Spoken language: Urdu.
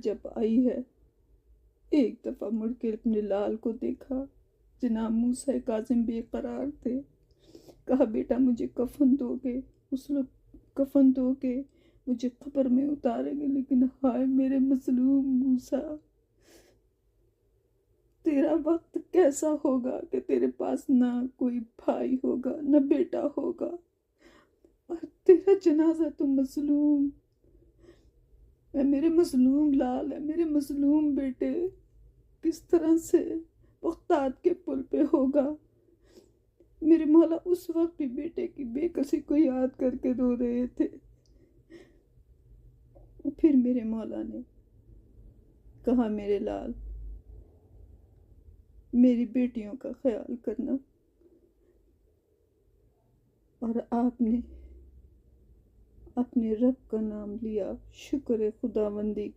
جب آئی ہے، ایک دفعہ مڑ کے اپنے لال کو دیکھا۔ جناب موسیٰ کاظم بے قرار تھے۔ کہا بیٹا مجھے کفن دو گے، اس وقت کفن دو گے، مجھے قبر میں اتاریں گے، لیکن ہائے میرے مظلوم موسیٰ، تیرا وقت کیسا ہوگا کہ تیرے پاس نہ کوئی بھائی ہوگا نہ بیٹا ہوگا، اور تیرا جنازہ تو مظلوم، اے میرے مظلوم لال، اے میرے مظلوم بیٹے، کس طرح سے بغداد کے پل پہ ہوگا۔ میرے مولا اس وقت بھی بیٹے کی بے کسی کو یاد کر کے رو رہے تھے۔ پھر میرے مولا نے کہا میرے لال، میری بیٹیوں کا خیال کرنا، اور آپ نے اپنے رب کا نام لیا، شکر خداوندی